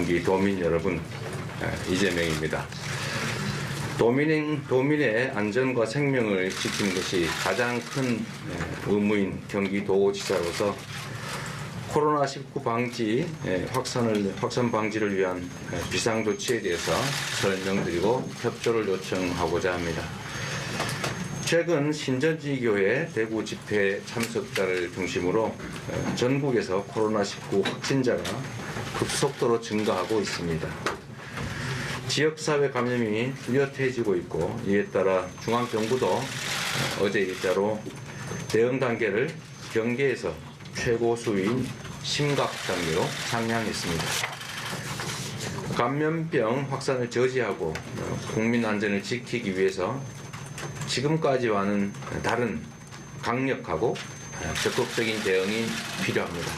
경기 도민 여러분, 이재명입니다. 도민의 안전과 생명을 지키는 것이 가장 큰 의무인 경기도지사로서 코로나19 방지, 확산 방지를 위한 비상조치에 대해서 설명드리고 협조를 요청하고자 합니다. 최근 신천지교회 대구 집회 참석자를 중심으로 전국에서 코로나19 확진자가 급속도로 증가하고 있습니다. 지역사회 감염이 뚜렷해지고 있고, 이에 따라 중앙정부도 어제 일자로 대응 단계를 경계에서 최고 수위인 심각 단계로 상향했습니다. 감염병 확산을 저지하고 국민 안전을 지키기 위해서 지금까지와는 다른 강력하고 적극적인 대응이 필요합니다.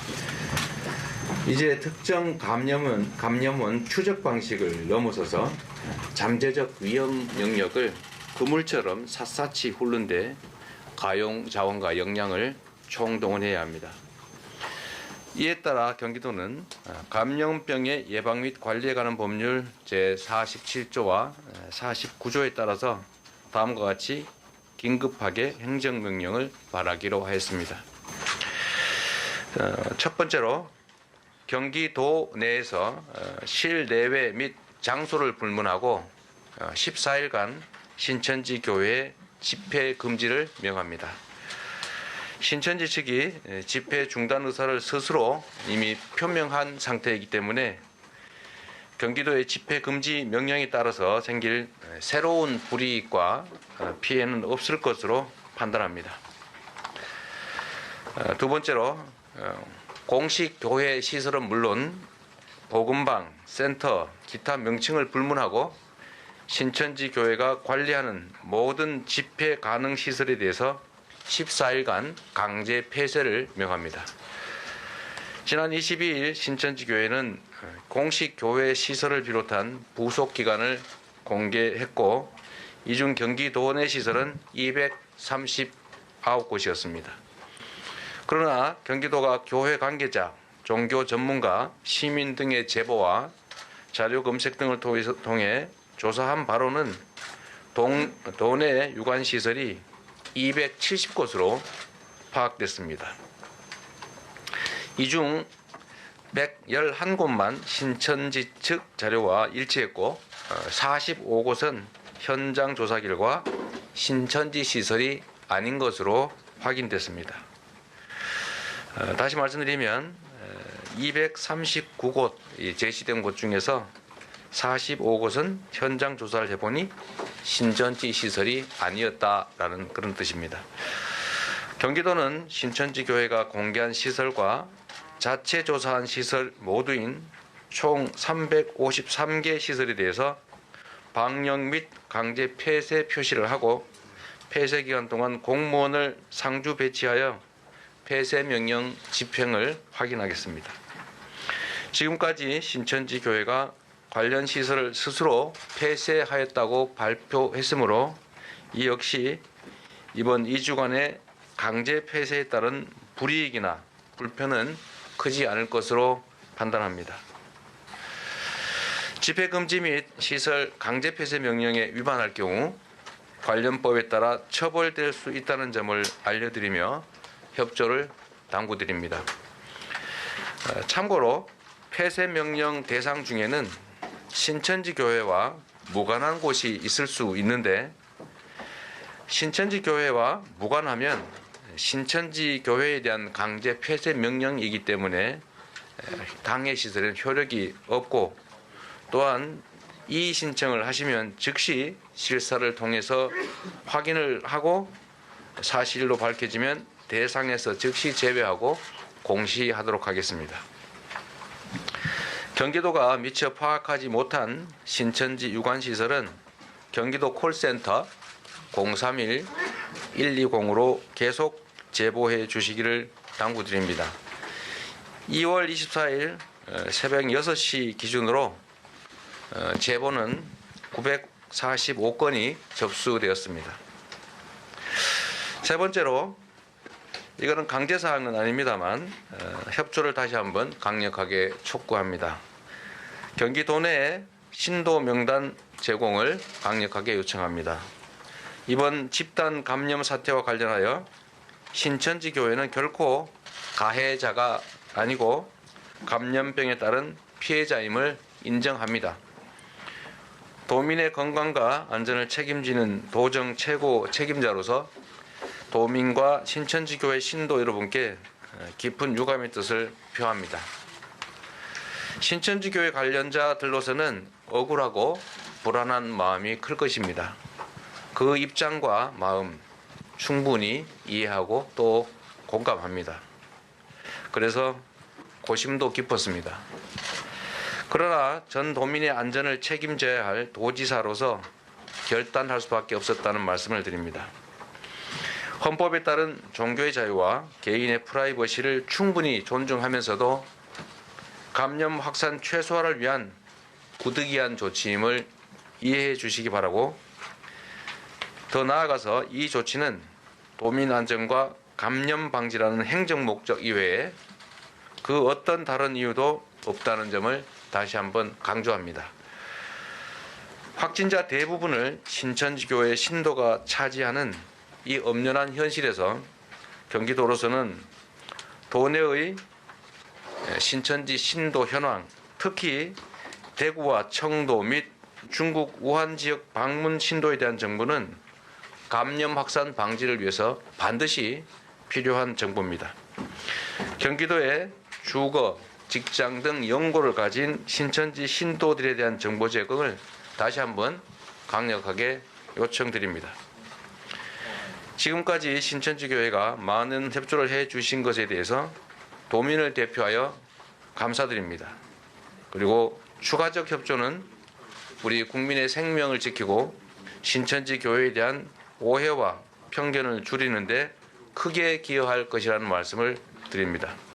이제 특정 감염원 추적 방식을 넘어서서 잠재적 위험 영역을 그물처럼 샅샅이 훑는 데 가용 자원과 역량을 총동원해야 합니다. 이에 따라 경기도는 감염병의 예방 및 관리에 관한 법률 제47조와 49조에 따라서 다음과 같이 긴급하게 행정명령을 발하기로 하였습니다. 첫 번째로 경기도 내에서 실내외 및 장소를 불문하고 14일간 신천지 교회 집회 금지를 명합니다. 신천지 측이 집회 중단 의사를 스스로 이미 표명한 상태이기 때문에 경기도의 집회 금지 명령에 따라서 생길 새로운 불이익과 피해는 없을 것으로 판단합니다. 두 번째로 공식 교회 시설은 물론 복음방, 센터, 기타 명칭을 불문하고 신천지 교회가 관리하는 모든 집회 가능 시설에 대해서 14일간 강제 폐쇄를 명합니다. 지난 22일 신천지 교회는 공식 교회 시설을 비롯한 부속 기관을 공개했고, 이 중 경기도 내 시설은 239곳이었습니다. 그러나 경기도가 교회 관계자, 종교 전문가, 시민 등의 제보와 자료 검색 등을 통해 조사한 바로는 도내 유관 시설이 270곳으로 파악됐습니다. 이 중 111곳만 신천지 측 자료와 일치했고 45곳은 현장 조사 결과 신천지 시설이 아닌 것으로 확인됐습니다. 다시 말씀드리면 239곳 제시된 곳 중에서 45곳은 현장 조사를 해보니 신천지 시설이 아니었다라는 그런 뜻입니다. 경기도는 신천지 교회가 공개한 시설과 자체 조사한 시설 모두인 총 353개 시설에 대해서 방역 및 강제 폐쇄 표시를 하고, 폐쇄 기간 동안 공무원을 상주 배치하여 폐쇄 명령 집행을 확인하겠습니다. 지금까지 신천지 교회가 관련 시설을 스스로 폐쇄하였다고 발표했으므로 이 역시 이번 2주간의 강제 폐쇄에 따른 불이익이나 불편은 크지 않을 것으로 판단합니다. 집회 금지 및 시설 강제 폐쇄 명령에 위반할 경우 관련 법에 따라 처벌될 수 있다는 점을 알려드리며 협조를 당부드립니다. 참고로 폐쇄 명령 대상 중에는 신천지 교회와 무관한 곳이 있을 수 있는데, 신천지 교회와 무관하면 신천지 교회에 대한 강제 폐쇄 명령이기 때문에 당해 시설에는 효력이 없고, 또한 이의 신청을 하시면 즉시 실사를 통해서 확인을 하고 사실로 밝혀지면 대상에서 즉시 제외하고 공시하도록 하겠습니다. 경기도가 미처 파악하지 못한 신천지 유관시설은 경기도 콜센터 031-120으로 계속 제보해 주시기를 당부드립니다. 2월 24일 새벽 6시 기준으로 제보는 945건이 접수되었습니다. 세 번째로, 이거는 강제사항은 아닙니다만 협조를 다시 한번 강력하게 촉구합니다. 경기도 내 신도 명단 제공을 강력하게 요청합니다. 이번 집단 감염 사태와 관련하여 신천지 교회는 결코 가해자가 아니고 감염병에 따른 피해자임을 인정합니다. 도민의 건강과 안전을 책임지는 도정 최고 책임자로서 도민과 신천지 교회 신도 여러분께 깊은 유감의 뜻을 표합니다. 신천지 교회 관련자들로서는 억울하고 불안한 마음이 클 것입니다. 그 입장과 마음 충분히 이해하고 또 공감합니다. 그래서 고심도 깊었습니다. 그러나 전 도민의 안전을 책임져야 할 도지사로서 결단할 수밖에 없었다는 말씀을 드립니다. 헌법에 따른 종교의 자유와 개인의 프라이버시를 충분히 존중하면서도 감염 확산 최소화를 위한 부득이한 조치임을 이해해 주시기 바라고, 더 나아가서 이 조치는 도민 안전과 감염 방지라는 행정 목적 이외에 그 어떤 다른 이유도 없다는 점을 다시 한번 강조합니다. 확진자 대부분을 신천지교회 신도가 차지하는 이 엄연한 현실에서 경기도로서는 도내의 신천지 신도 현황, 특히 대구와 청도 및 중국 우한 지역 방문 신도에 대한 정보는 감염 확산 방지를 위해서 반드시 필요한 정보입니다. 경기도의 주거, 직장 등 연고를 가진 신천지 신도들에 대한 정보 제공을 다시 한번 강력하게 요청드립니다. 지금까지 신천지 교회가 많은 협조를 해 주신 것에 대해서 도민을 대표하여 감사드립니다. 그리고 추가적 협조는 우리 국민의 생명을 지키고 신천지 교회에 대한 오해와 편견을 줄이는 데 크게 기여할 것이라는 말씀을 드립니다.